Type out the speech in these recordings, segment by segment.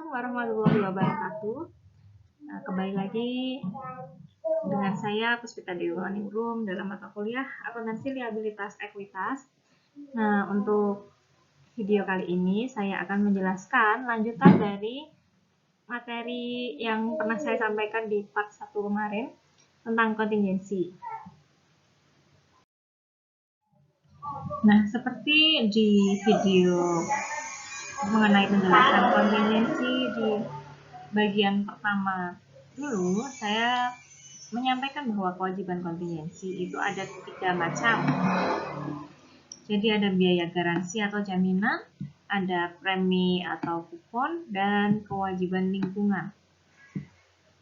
Assalamualaikum warahmatullahi wabarakatuh. Kembali lagi dengan saya Puspita Dewi Maningrum dalam mata kuliah Akuntansi Liabilitas Ekuitas. Nah, untuk video kali ini saya akan menjelaskan lanjutan dari materi yang pernah saya sampaikan di part 1 kemarin tentang kontingensi. Nah, seperti di video mengenai penjelasan kontingensi di bagian pertama dulu, saya menyampaikan bahwa kewajiban kontingensi itu ada 3 macam. Jadi ada biaya garansi atau jaminan, ada premi atau kupon, dan kewajiban lingkungan.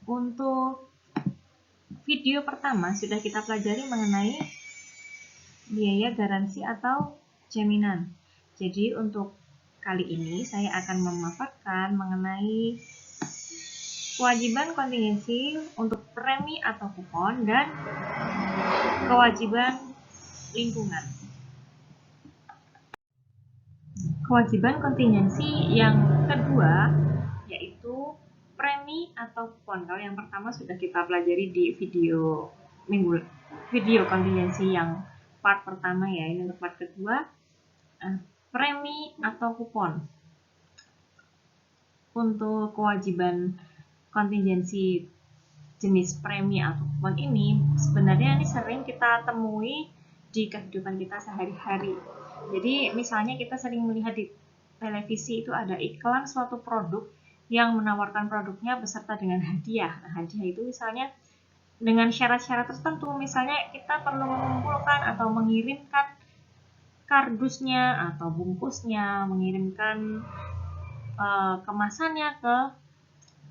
Untuk video pertama sudah kita pelajari mengenai biaya garansi atau jaminan. Jadi untuk kali ini saya akan memaparkan mengenai kewajiban kontingensi untuk premi atau kupon dan kewajiban lingkungan. Kewajiban kontingensi yang kedua yaitu premi atau kupon. Kalau yang pertama sudah kita pelajari di video kontingensi yang part pertama ya. Ini untuk part kedua, premi atau kupon. Untuk kewajiban kontingensi jenis premi atau kupon ini sebenarnya ini sering kita temui di kehidupan kita sehari-hari. Jadi misalnya kita sering melihat di televisi itu ada iklan suatu produk yang menawarkan produknya beserta dengan hadiah. Nah, hadiah itu misalnya dengan syarat-syarat tertentu, misalnya kita perlu mengumpulkan atau mengirimkan kardusnya atau bungkusnya, mengirimkan kemasannya ke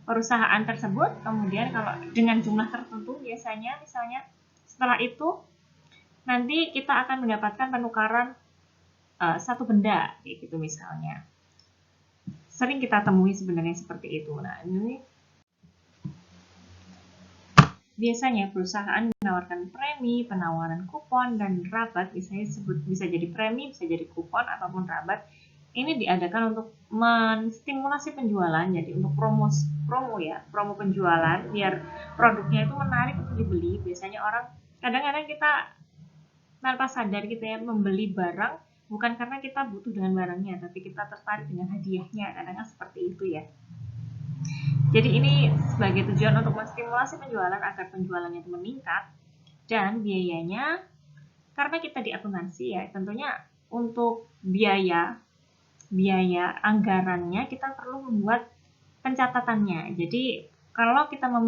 perusahaan tersebut, kemudian kalau dengan jumlah tertentu biasanya misalnya setelah itu nanti kita akan mendapatkan penukaran satu benda kayak gitu misalnya. Sering kita temui sebenarnya seperti itu. Nah, ini biasanya perusahaan menawarkan premi, penawaran kupon, dan rabat. Bisa jadi premi, bisa jadi kupon ataupun rabat. Ini diadakan untuk menstimulasi penjualan, jadi untuk promo penjualan biar produknya itu menarik untuk dibeli. Biasanya orang kadang-kadang kita tanpa sadar gitu ya membeli barang bukan karena kita butuh dengan barangnya, tapi kita tertarik dengan hadiahnya. Kadang-kadang seperti itu ya. Jadi ini sebagai tujuan untuk menstimulasi penjualan agar penjualannya itu meningkat, dan biayanya karena kita di akuntansi ya, tentunya untuk biaya anggarannya kita perlu membuat pencatatannya. Jadi kalau kita mau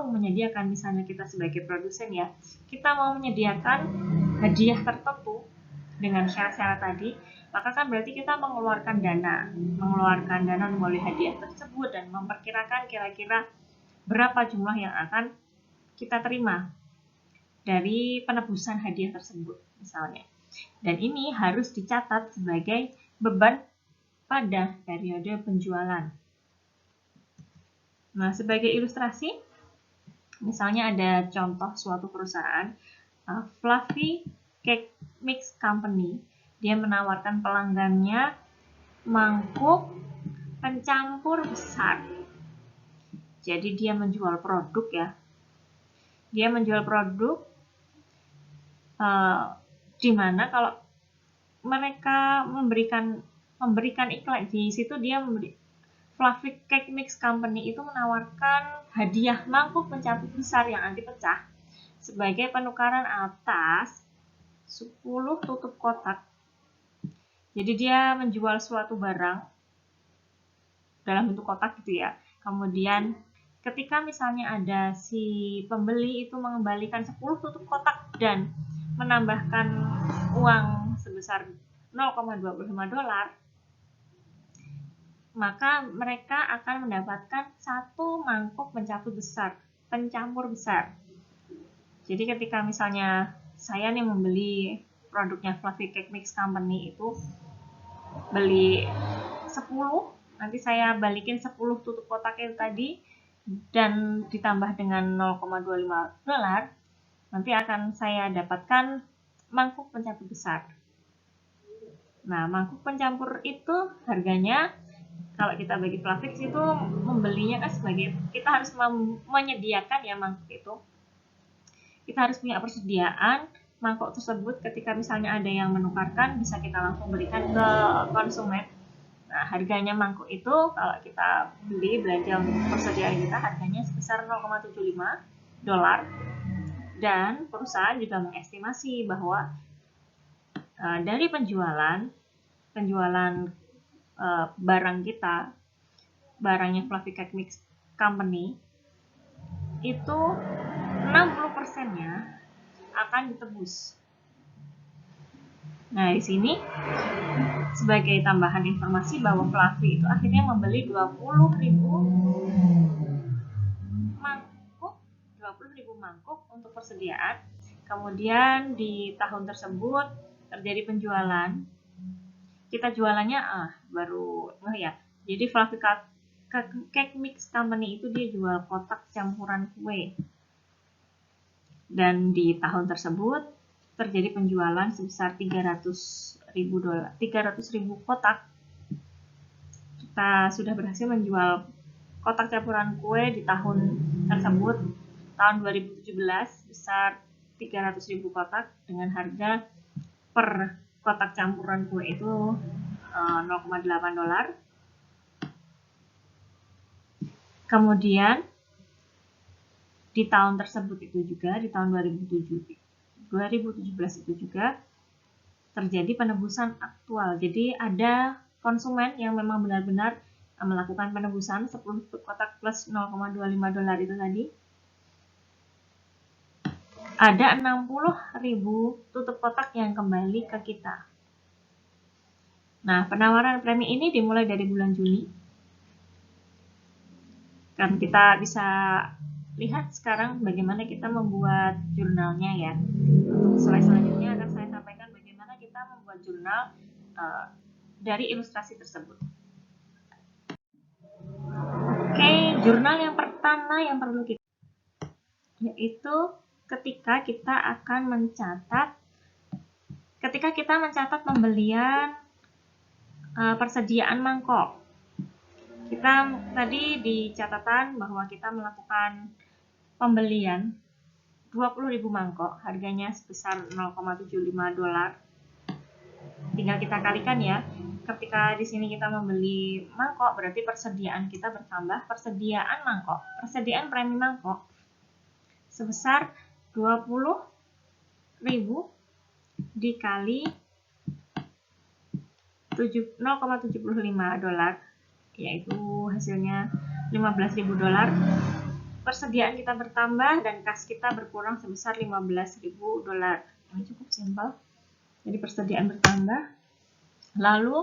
menyediakan, misalnya kita sebagai produsen ya, kita mau menyediakan hadiah tertentu dengan syarat-syarat tadi, maka kan berarti kita mengeluarkan dana melalui hadiah tersebut dan memperkirakan kira-kira berapa jumlah yang akan kita terima dari penebusan hadiah tersebut misalnya. Dan ini harus dicatat sebagai beban pada periode penjualan. Nah, sebagai ilustrasi, misalnya ada contoh suatu perusahaan, Fluffy Cake Mix Company. Dia menawarkan pelanggannya mangkuk pencampur besar. Jadi dia menjual produk ya. Dia menjual produk di mana kalau mereka memberikan iklan di situ, Fluffy Cake Mix Company itu menawarkan hadiah mangkuk pencampur besar yang anti pecah sebagai penukaran atas 10 tutup kotak. Jadi dia menjual suatu barang dalam bentuk kotak gitu ya. Kemudian ketika misalnya ada si pembeli itu mengembalikan 10 tutup kotak dan menambahkan uang sebesar $0,25, maka mereka akan mendapatkan satu mangkuk pencampur besar. Jadi ketika misalnya saya nih membeli produknya Fluffy Cake Mix Company itu beli 10, nanti saya balikin 10 tutup kotak itu tadi dan ditambah dengan $0,25, nanti akan saya dapatkan mangkuk pencampur besar. Nah, mangkuk pencampur itu harganya Kalau kita bagi Plavix itu membelinya kan sebagai kita harus menyediakan ya mangkok itu. Kita harus punya persediaan mangkok tersebut. Ketika misalnya ada yang menukarkan, bisa kita langsung berikan ke konsumen. Nah, harganya mangkok itu kalau kita beli belanja untuk persediaan kita harganya sebesar $0,75. Dan perusahaan juga mengestimasi bahwa dari penjualan barang kita, barangnya Fluffy Cake Mix Company, itu 60%-nya akan ditebus. Nah, di sini sebagai tambahan informasi bahwa Fluffy itu akhirnya membeli 20.000 mangkuk untuk persediaan. Kemudian di tahun tersebut terjadi penjualan. Kita jualannya jadi Fluffy Cake Mix Company itu dia jual kotak campuran kue. Dan di tahun tersebut terjadi penjualan sebesar $300.000 kotak. Kita sudah berhasil menjual kotak campuran kue di tahun tersebut, tahun 2017, besar 300.000 kotak dengan harga per kotak campuran kue itu $0,8. Kemudian di tahun tersebut itu juga, di tahun 2017 itu juga terjadi penebusan aktual. Jadi ada konsumen yang memang benar-benar melakukan penebusan 10 kotak plus $0,25 itu tadi. Ada 60.000 tutup kotak yang kembali ke kita. Nah, penawaran premi ini dimulai dari bulan Juni. Kan kita bisa lihat sekarang bagaimana kita membuat jurnalnya ya. Untuk slide selanjutnya akan saya sampaikan bagaimana kita membuat jurnal dari ilustrasi tersebut. Oke, jurnal yang pertama yang perlu kita yaitu ketika kita mencatat pembelian persediaan mangkok. Kita tadi di catatan bahwa kita melakukan pembelian 20.000 mangkok, harganya sebesar $0,75. Tinggal kita kalikan ya. Ketika di sini kita membeli mangkok, berarti persediaan kita bertambah. Persediaan premi mangkok sebesar 20.000 dikali $0,75, yaitu hasilnya $15.000. Persediaan kita bertambah dan kas kita berkurang sebesar $15.000. Ini cukup simpel. Jadi persediaan bertambah. Lalu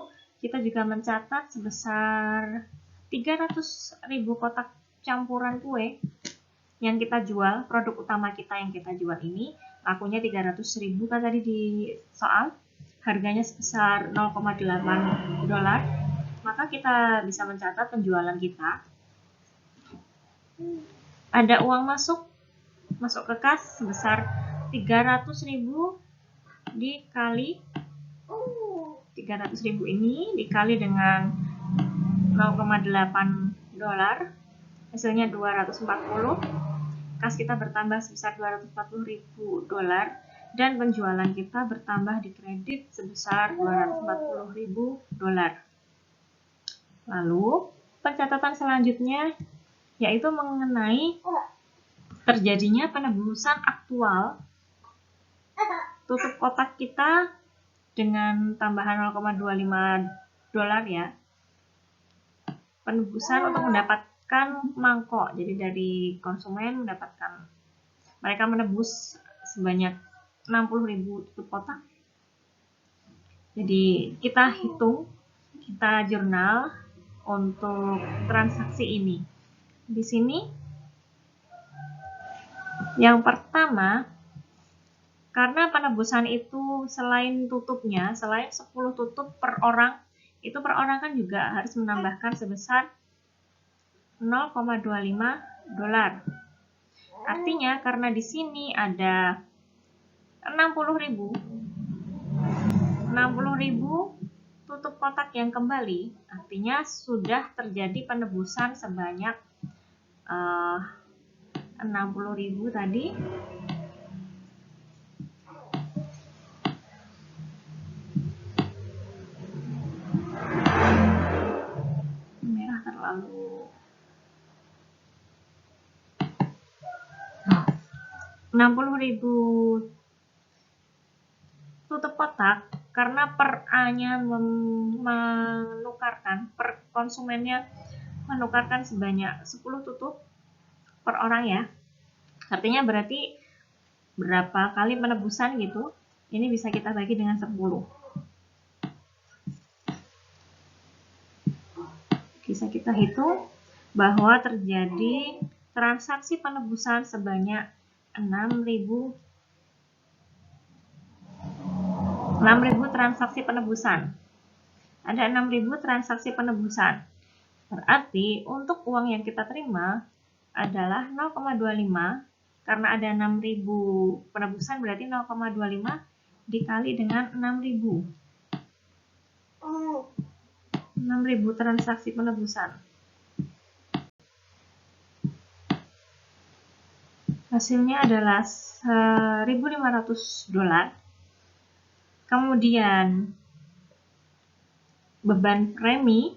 kita juga mencatat sebesar 300.000 kotak campuran kue yang kita jual. Produk utama kita yang kita jual ini lakunya 300.000 kan tadi di soal. Harganya sebesar $0,8. Maka kita bisa mencatat penjualan kita. Ada uang masuk ke kas sebesar 300.000 dikali 300.000 ini dikali dengan $0,8, hasilnya 240. Kas kita bertambah sebesar $240.000 dan penjualan kita bertambah di kredit sebesar $240.000. Lalu pencatatan selanjutnya yaitu mengenai terjadinya penebusan aktual tutup kotak kita dengan tambahan $0,25 ya. Penebusan untuk mendapatkan mangkok. Jadi dari konsumen mereka menebus sebanyak 60.000 tutup kotak. Jadi kita jurnal untuk transaksi ini. Di sini yang pertama, karena penebusan itu selain 10 tutup per orang, itu per orang kan juga harus menambahkan sebesar $0,25. Artinya karena di sini ada 60.000 tutup kotak yang kembali, artinya sudah terjadi penebusan sebanyak 60.000 tadi. Merah terlalu 60.000 tutup kotak karena per A-nya menukarkan, per konsumennya menukarkan sebanyak 10 tutup per orang ya. Artinya berarti berapa kali penebusan gitu. Ini bisa kita bagi dengan 10. Bisa kita hitung bahwa terjadi transaksi penebusan sebanyak 6.000 transaksi penebusan. Ada 6.000 transaksi penebusan. Berarti untuk uang yang kita terima adalah 0,25. Karena ada 6.000 penebusan, berarti 0,25 dikali dengan 6.000. 6.000 transaksi penebusan. Hasilnya adalah $1.500. Kemudian beban premi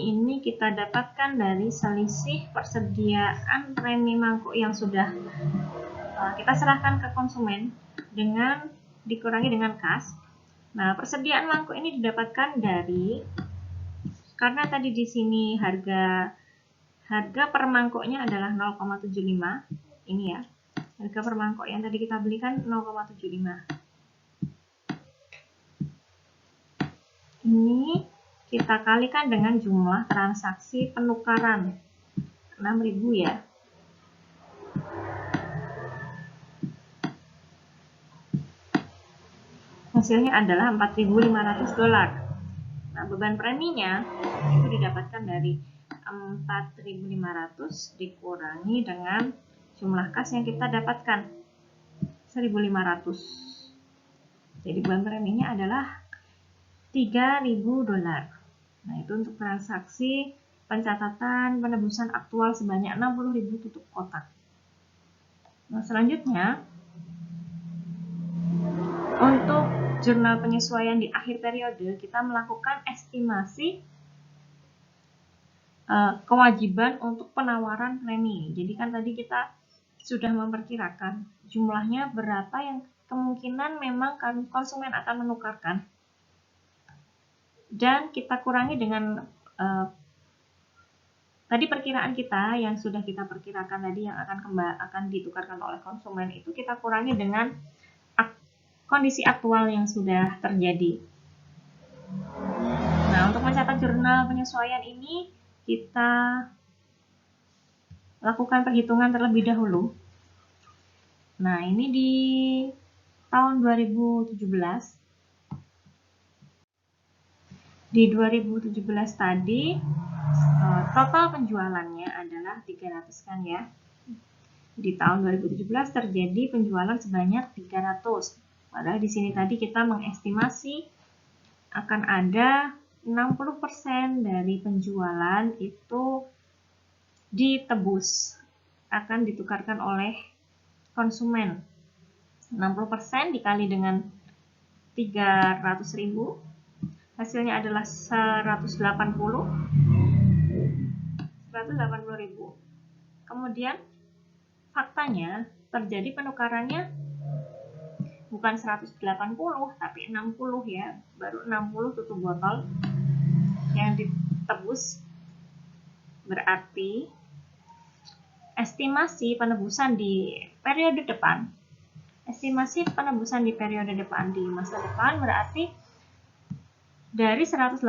ini kita dapatkan dari selisih persediaan premi mangkuk yang sudah kita serahkan ke konsumen dengan dikurangi dengan kas. Nah, persediaan mangkuk ini didapatkan dari, karena tadi di sini harga per mangkoknya adalah 0,75. Ini ya, harga per mangkok yang tadi kita belikan 0,75. Ini kita kalikan dengan jumlah transaksi penukaran 6.000 ya. Hasilnya adalah $4.500. Nah, beban preminya itu didapatkan dari 4.500 dikurangi dengan jumlah kas yang kita dapatkan 1.500. Jadi beban preminya adalah $3.000. Nah, itu untuk transaksi pencatatan penebusan aktual sebanyak 60.000 tutup kotak. Nah, selanjutnya untuk jurnal penyesuaian di akhir periode, kita melakukan estimasi kewajiban untuk penawaran premi. Jadi kan tadi kita sudah memperkirakan jumlahnya berapa yang kemungkinan memang konsumen akan menukarkan. Dan kita kurangi dengan tadi perkiraan kita yang sudah kita perkirakan tadi yang akan ditukarkan oleh konsumen, itu kita kurangi dengan kondisi aktual yang sudah terjadi. Nah, untuk mencatat jurnal penyesuaian ini kita lakukan perhitungan terlebih dahulu. Nah, ini di tahun 2017. Di 2017 tadi total penjualannya adalah 300 kan ya. Di tahun 2017 terjadi penjualan sebanyak 300. Padahal di sini tadi kita mengestimasi akan ada 60% dari penjualan itu ditebus, akan ditukarkan oleh konsumen. 60% dikali dengan 300.000, hasilnya adalah 180.000. Kemudian faktanya terjadi penukarannya bukan 180 tapi 60 ya, baru 60 tutup botol yang ditebus. Berarti estimasi penebusan di periode depan di masa depan berarti dari 180,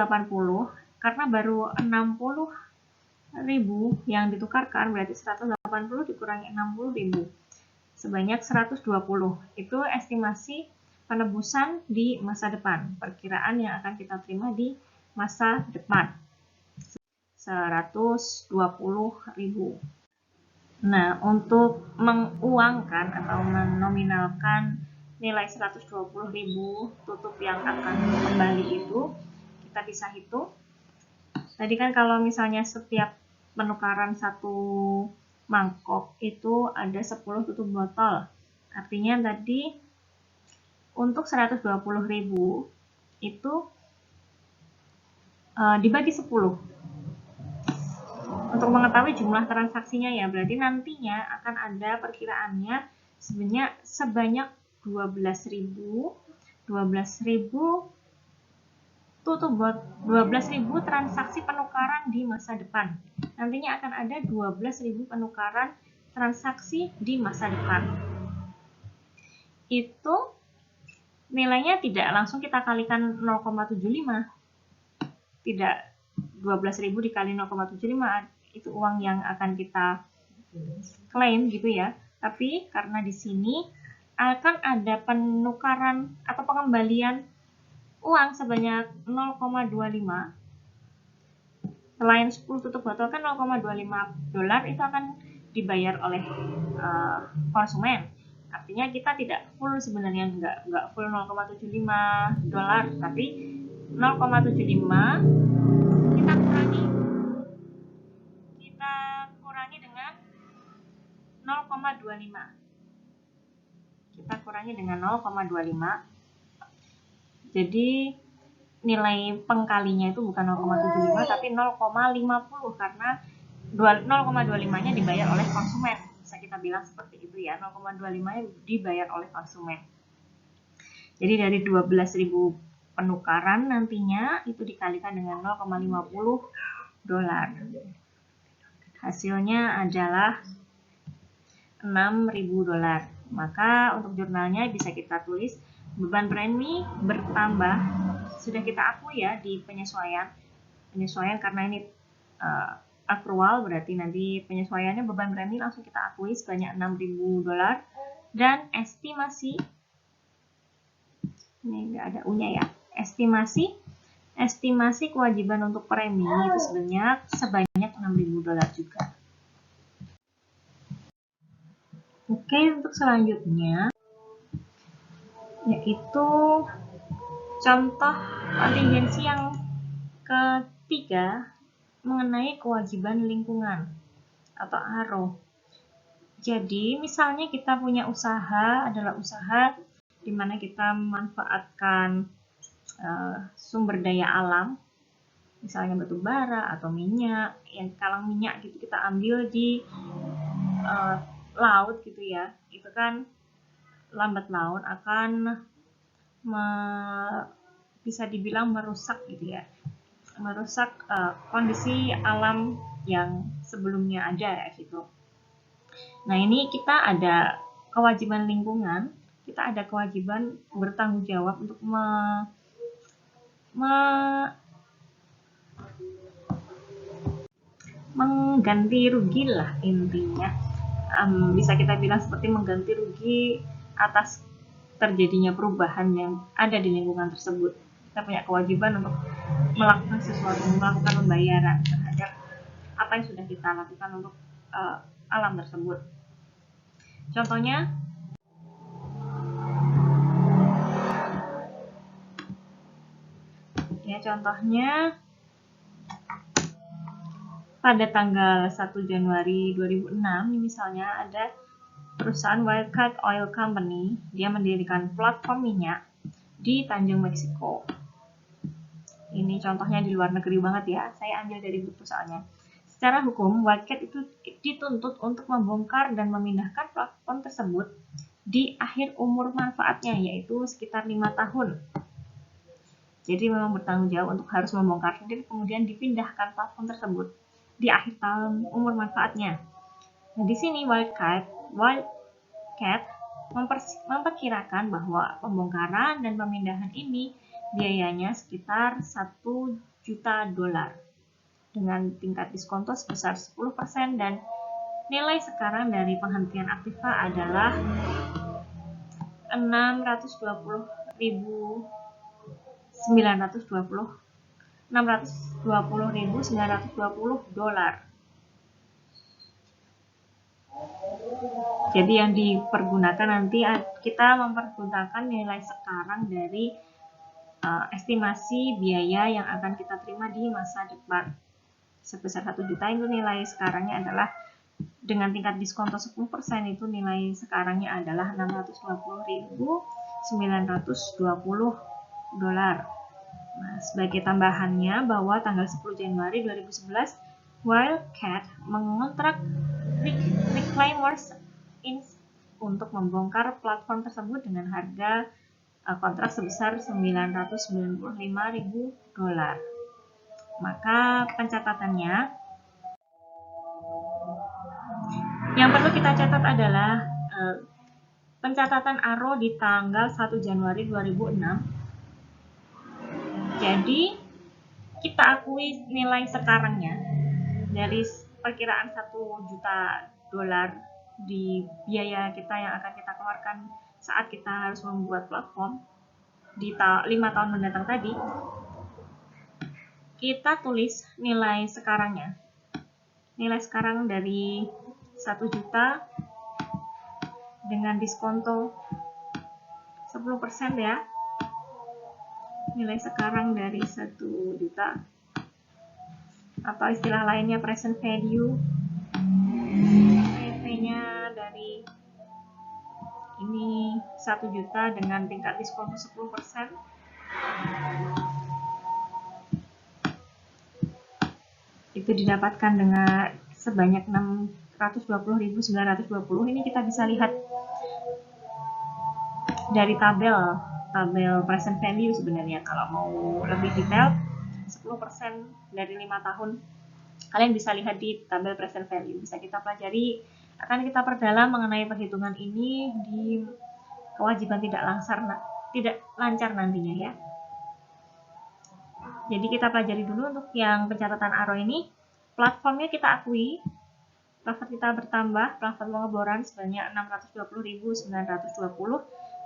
karena baru 60.000 yang ditukarkan, berarti 180 dikurangi 60.000 sebanyak 120. Itu estimasi penebusan di masa depan, perkiraan yang akan kita terima di masa depan, 120.000. Nah, untuk menguangkan atau menominalkan nilai 120.000 tutup yang akan kembali itu, kita bisa hitung. Tadi kan kalau misalnya setiap penukaran satu mangkok itu ada 10 tutup botol. Artinya tadi untuk 120.000 itu dibagi 10. Untuk mengetahui jumlah transaksinya ya, berarti nantinya akan ada perkiraannya sebanyak 12.000 transaksi penukaran di masa depan. Nantinya akan ada 12.000 penukaran transaksi di masa depan. Itu nilainya tidak langsung kita kalikan 0,75. Tidak 12.000 dikali 0,75 itu uang yang akan kita klaim gitu ya. Tapi karena di sini akan ada penukaran atau pengembalian uang sebanyak 0,25. Selain 10 tutup botol kan 0,25 dolar itu akan dibayar oleh konsumen. Artinya kita tidak full sebenarnya, nggak full 0,75 dolar, tapi 0,75 kita kurangi dengan 0,25. Kita kurangi dengan 0,25. Jadi nilai pengkalinya itu bukan 0,75 tapi 0,50 karena 0,25-nya dibayar oleh konsumen. Bisa kita bilang seperti itu ya, 0,25-nya dibayar oleh konsumen. Jadi dari 12.000 penukaran nantinya itu dikalikan dengan 0,50 dolar. Hasilnya adalah 6.000 dolar. Maka untuk jurnalnya bisa kita tulis beban premi bertambah. Sudah kita akui ya di penyesuaian karena ini accrual, berarti nanti penyesuaiannya beban premi langsung kita akui sebanyak 6.000 dolar. Dan estimasi, ini nggak ada U-nya ya, estimasi kewajiban untuk premi itu sebanyak 6.000 dolar juga. Oke, untuk selanjutnya yaitu contoh kontingensi yang ketiga mengenai kewajiban lingkungan atau ARO. Jadi misalnya kita punya usaha, adalah usaha di mana kita memanfaatkan sumber daya alam, misalnya batu bara atau minyak, yang kalang minyak gitu kita ambil di laut gitu ya, itu kan lambat laun akan bisa dibilang merusak gitu ya, merusak kondisi alam yang sebelumnya ada gitu. Nah ini kita ada kewajiban lingkungan, kita ada kewajiban bertanggung jawab untuk mengganti rugi lah intinya. Bisa kita bilang seperti mengganti rugi atas terjadinya perubahan yang ada di lingkungan tersebut. Kita punya kewajiban untuk melakukan sesuatu, melakukan pembayaran terhadap apa yang sudah kita lakukan untuk alam tersebut. Contohnya, pada tanggal 1 Januari 2006 misalnya ada perusahaan Wildcat Oil Company, dia mendirikan platform minyak di Tanjung Meksiko. Ini contohnya di luar negeri banget ya, saya ambil dari buku soalnya. Secara hukum, Wildcat itu dituntut untuk membongkar dan memindahkan platform tersebut di akhir umur manfaatnya, yaitu sekitar 5 tahun. Jadi memang bertanggung jawab untuk harus membongkar sendiri, kemudian dipindahkan platform tersebut di akhir tahun umur manfaatnya. Nah, di sini Wildcat memperkirakan bahwa pembongkaran dan pemindahan ini biayanya sekitar 1 juta dolar dengan tingkat diskonto sebesar 10% dan nilai sekarang dari penghentian aktiva adalah 620.920 dolar. Jadi yang dipergunakan nanti kita mempergunakan nilai sekarang dari estimasi biaya yang akan kita terima di masa depan. Sebesar 1 juta itu nilai sekarangnya adalah dengan tingkat diskonto 10% itu nilai sekarangnya adalah 620.920 dolar. Nah, sebagai tambahannya bahwa tanggal 10 Januari 2011 Wildcat mengontrak Reclaimers Inc. untuk membongkar platform tersebut dengan harga kontrak sebesar 995.000 dolar. Maka pencatatannya yang perlu kita catat adalah pencatatan ARO di tanggal 1 Januari 2006. Jadi kita akui nilai sekarangnya dari perkiraan 1 juta dolar di biaya kita yang akan kita keluarkan saat kita harus membuat platform di 5 tahun mendatang tadi, kita tulis nilai sekarangnya. Nilai sekarang dari 1 juta dengan diskonto 10% ya. Nilai sekarang dari 1 juta atau istilah lainnya present value. PV-nya dari ini 1 juta dengan tingkat diskonto 10%. Itu didapatkan dengan sebanyak 620.920. Ini kita bisa lihat dari tabel present value sebenarnya. Kalau mau lebih detail 10% dari 5 tahun, kalian bisa lihat di tabel present value. Bisa kita pelajari, akan kita perdalam mengenai perhitungan ini di kewajiban tidak lancar nantinya ya. Jadi kita pelajari dulu untuk yang pencatatan ARO ini. Platformnya kita akui, profit kita bertambah, profit pengeboran sebanyak 620.920,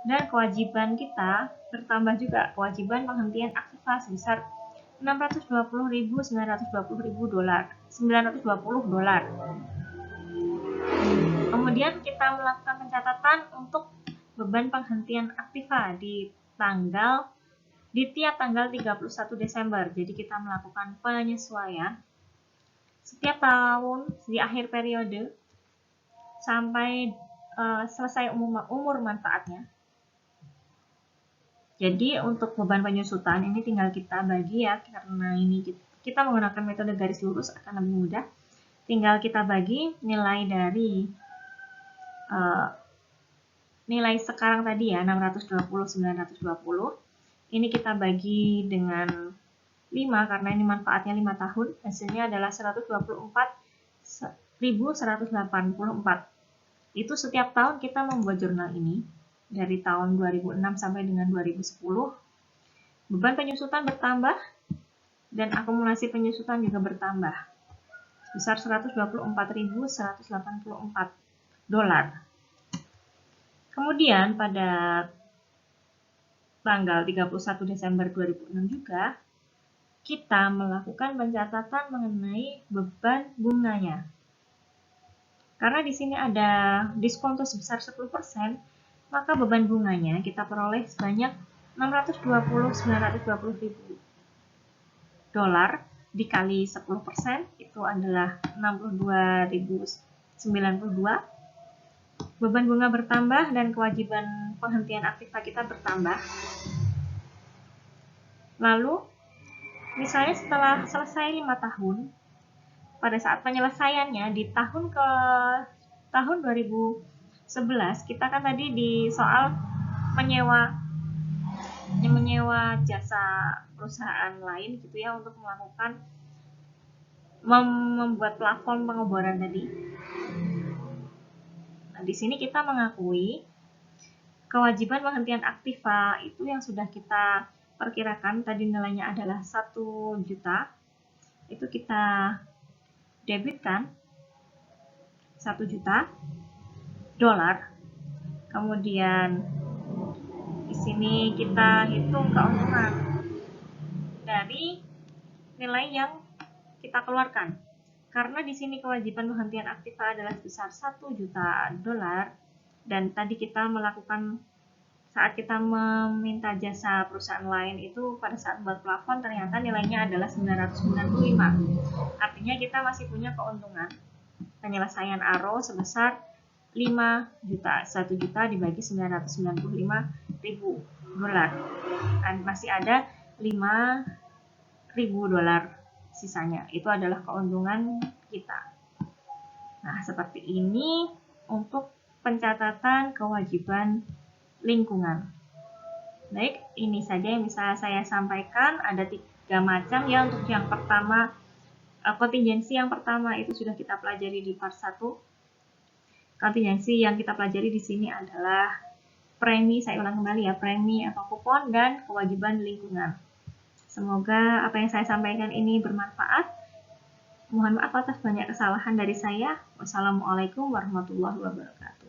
dan kewajiban kita bertambah juga, kewajiban penghentian aktiva sebesar 620.920 dolar, 920 dolar. Kemudian kita melakukan pencatatan untuk beban penghentian aktiva di tiap tanggal 31 Desember. Jadi kita melakukan penyesuaian setiap tahun di akhir periode sampai selesai umur manfaatnya. Jadi untuk beban penyusutan ini tinggal kita bagi ya, karena ini kita menggunakan metode garis lurus akan lebih mudah. Tinggal kita bagi nilai dari nilai sekarang tadi ya, 620.920. Ini kita bagi dengan 5 karena ini manfaatnya 5 tahun. Hasilnya adalah 124.184. Itu setiap tahun kita membuat jurnal ini dari tahun 2006 sampai dengan 2010. Beban penyusutan bertambah dan akumulasi penyusutan juga bertambah sebesar 124.184 dolar. Kemudian pada tanggal 31 Desember 2006 juga kita melakukan pencatatan mengenai beban bunganya. Karena di sini ada diskonto sebesar 10%, maka beban bunganya kita peroleh sebanyak 620.920 dolar dikali 10%, itu adalah 62.092. Beban bunga bertambah dan kewajiban penghentian aktiva kita bertambah. Lalu misalnya setelah selesai 5 tahun, pada saat penyelesaiannya di tahun 2011, kita kan tadi di soal menyewa jasa perusahaan lain gitu ya untuk melakukan membuat platform pengeboran tadi. Nah, di sini kita mengakui kewajiban penghentian aktiva itu yang sudah kita perkirakan tadi nilainya adalah 1 juta, itu kita debitkan 1 juta dolar. Kemudian di sini kita hitung keuntungan dari nilai yang kita keluarkan. Karena di sini kewajiban penghentian aktiva adalah sebesar 1 juta dolar, dan tadi kita melakukan saat kita meminta jasa perusahaan lain itu pada saat buat plafon ternyata nilainya adalah 995. Artinya kita masih punya keuntungan penyelesaian ARO sebesar 5 juta. 1 juta dibagi 995.000 dolar. Dan masih ada 5.000 dolar sisanya. Itu adalah keuntungan kita. Nah, seperti ini untuk pencatatan kewajiban lingkungan. Baik, ini saja yang bisa saya sampaikan. Ada 3 macam ya. Untuk yang pertama, kontingensi yang pertama itu sudah kita pelajari di part 1. Kontingensi yang kita pelajari di sini adalah premi, saya ulang kembali ya, premi atau kupon dan kewajiban lingkungan. Semoga apa yang saya sampaikan ini bermanfaat. Mohon maaf atas banyak kesalahan dari saya. Wassalamualaikum warahmatullahi wabarakatuh.